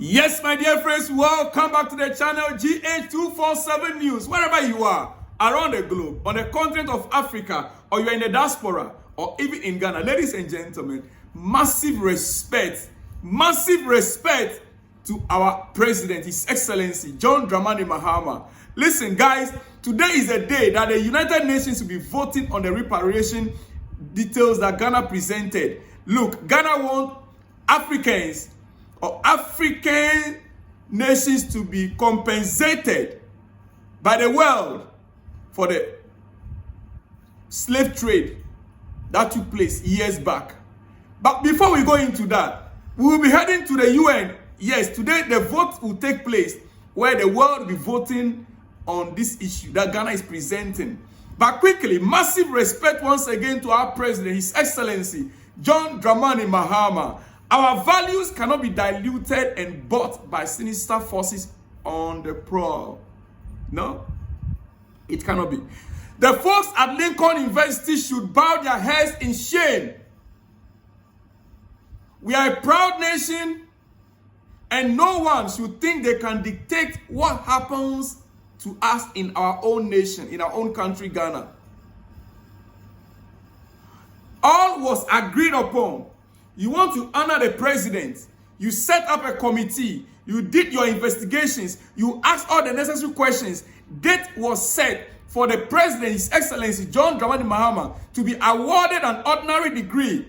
Yes, my dear friends, welcome back to the channel GH247 News. Wherever you are around the globe, on the continent of Africa, or you're in the diaspora, or even in Ghana, ladies and gentlemen, massive respect to our president, His Excellency John Dramani Mahama. Listen, guys, today is a day that the United Nations will be voting on the reparation details that Ghana presented. Look, Ghana wants Africans or African nations to be compensated by the world for the slave trade that took place years back. But before we go into that, we will be heading to the UN. Yes, today the vote will take place where the world will be voting on this issue that Ghana is presenting. But quickly, massive respect once again to our president, His Excellency John Dramani Mahama. Our values cannot be diluted and bought by sinister forces on the prowl. No, it cannot be. The folks at Lincoln University should bow their heads in shame. We are a proud nation, and no one should think they can dictate what happens to us in our own nation, in our own country, Ghana. All was agreed upon. You want to honor the president. You set up a committee. You did your investigations. You asked all the necessary questions. Date was set for the president, His Excellency John Dramani Mahama, to be awarded an ordinary degree.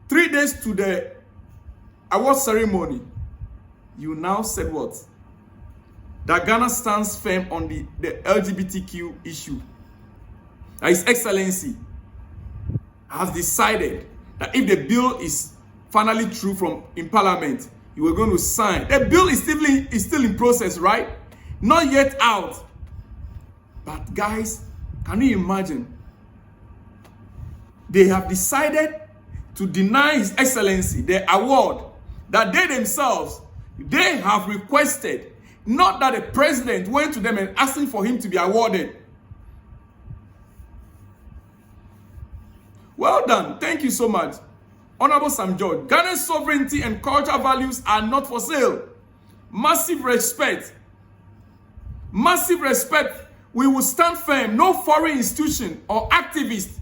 3 days to the award ceremony. You now said what? That Ghana stands firm on the LGBTQ issue. His Excellency has decided that if the bill is finally through in Parliament, you are going to sign. The bill is still in process, right? Not yet out. But guys, can you imagine? They have decided to deny His Excellency the award that they themselves, they have requested. Not that the president went to them and asking for him to be awarded. Well done. Thank you so much. Honorable Sam George. Ghana's sovereignty and cultural values are not for sale. Massive respect. Massive respect. We will stand firm. No foreign institution or activist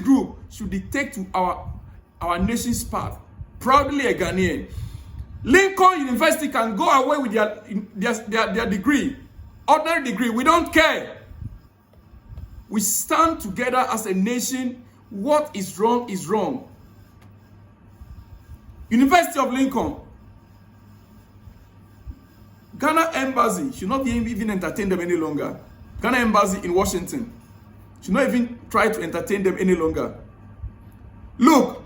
group should dictate to our nation's path. Proudly a Ghanaian. Lincoln University can go away with their degree. Ordinary degree. We don't care. We stand together as a nation. What is wrong is wrong. University of Lincoln. Ghana Embassy should not even entertain them any longer. Ghana Embassy in Washington should not even try to entertain them any longer. Look,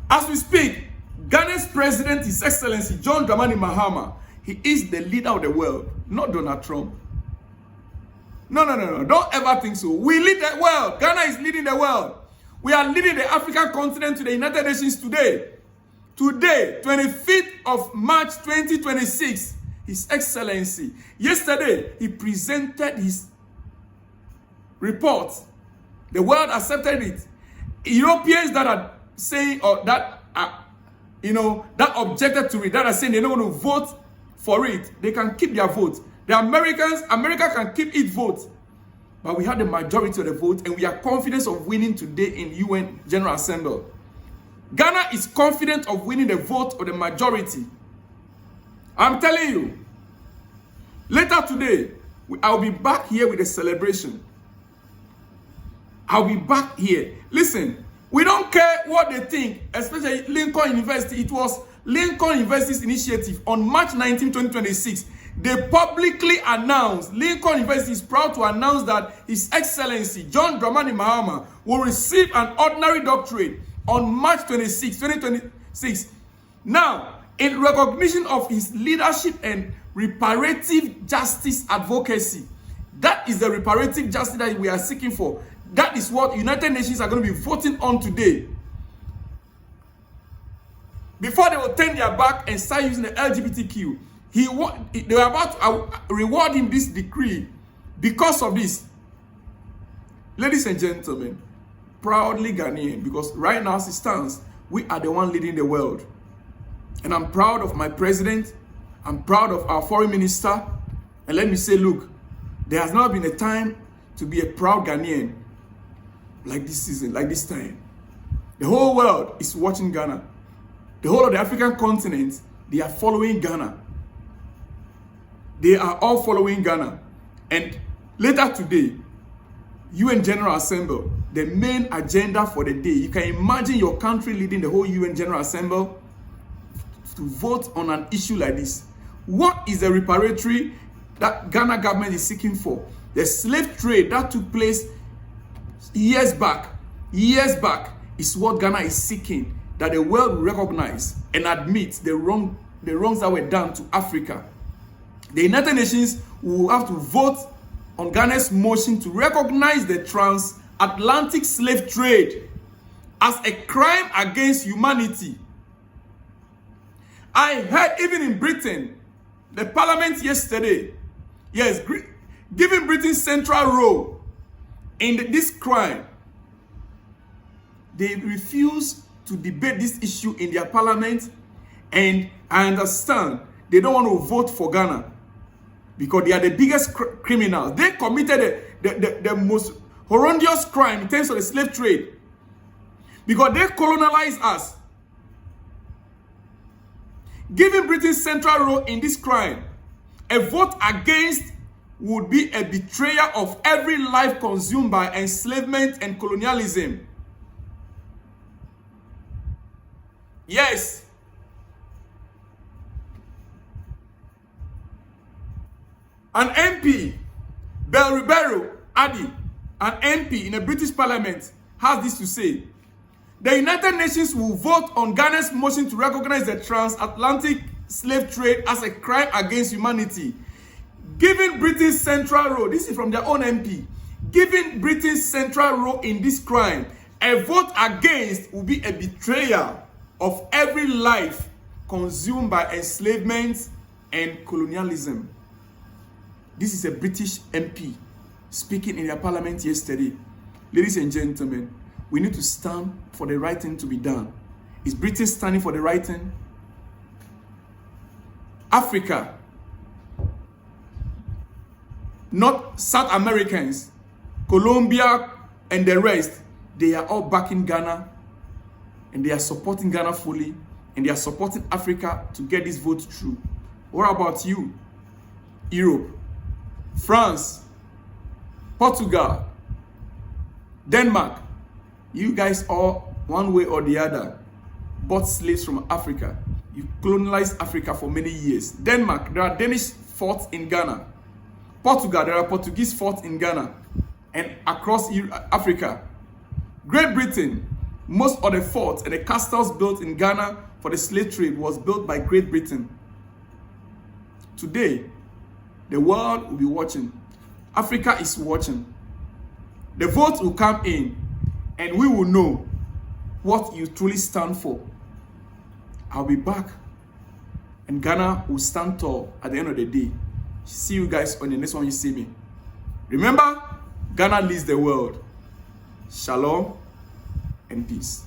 as we speak, Ghana's president, His Excellency John Dramani Mahama, he is the leader of the world, not Donald Trump. No. Don't ever think so. We lead the world. Ghana is leading the world. We are leading the African continent to the United Nations today. Today, 25th of March 2026, His Excellency. Yesterday, he presented his report. The world accepted it. Europeans that are saying, or that are, that objected to it, that are saying they don't want to vote for it, they can keep their vote. The America can keep its vote. But we had the majority of the vote, and we are confident of winning today in UN General Assembly. Ghana is confident of winning the vote of the majority. I'm telling you. Later today, I'll be back here with a celebration. I'll be back here. Listen, we don't care what they think, especially Lincoln University. It was Lincoln University's initiative on March 19, 2026. They publicly announced, Lincoln University is proud to announce that His Excellency John Dramani Mahama will receive an ordinary doctorate on March 26, 2026. Now, in recognition of his leadership and reparative justice advocacy, that is the reparative justice that we are seeking for. That is what United Nations are going to be voting on today. Before they will turn their back and start using the LGBTQ, they were about to reward him this decree because of this. Ladies and gentlemen, proudly Ghanaian, because right now as it stands, we are the one leading the world. And I'm proud of my president. I'm proud of our foreign minister. And let me say, look, there has not been a time to be a proud Ghanaian like this season, like this time. The whole world is watching Ghana. The whole of the African continent, they are following Ghana. They are all following Ghana. And later today, UN General Assembly, the main agenda for the day, you can imagine your country leading the whole UN General Assembly to vote on an issue like this. What is the reparatory that Ghana government is seeking for? The slave trade that took place years back is what Ghana is seeking, that the world will recognize and admit the wrongs that were done to Africa. The United Nations will have to vote on Ghana's motion to recognize the transatlantic slave trade as a crime against humanity. I heard even in Britain, the parliament yesterday, yes, giving Britain central role in this crime. They refuse to debate this issue in their parliament, and I understand they don't want to vote for Ghana because they are the biggest criminals. They committed the most horrendous crime in terms of the slave trade because they colonized us. Giving Britain central role in this crime, a vote against would be a betrayal of every life consumed by enslavement and colonialism. Yes. An MP, Belribero Adi, an MP in a British parliament, has this to say. The United Nations will vote on Ghana's motion to recognize the transatlantic slave trade as a crime against humanity. Giving Britain's central role, this is from their own MP, giving Britain's central role in this crime, a vote against will be a betrayal of every life consumed by enslavement and colonialism. This is a British MP speaking in their parliament yesterday. Ladies and gentlemen, we need to stand for the right thing to be done. Is Britain standing for the right thing? Africa, not South Americans, Colombia and the rest, they are all backing Ghana and they are supporting Ghana fully and they are supporting Africa to get this vote through. What about you? Europe, France, Portugal, Denmark, you guys all, one way or the other, bought slaves from Africa. You colonized Africa for many years. Denmark, there are Danish forts in Ghana. Portugal, there are Portuguese forts in Ghana and across Africa. Great Britain, most of the forts and the castles built in Ghana for the slave trade was built by Great Britain. Today, the world will be watching. Africa is watching. The vote will come in and we will know what you truly stand for. I'll be back and Ghana will stand tall at the end of the day. See you guys on the next one you see me. Remember, Ghana leads the world. Shalom and peace.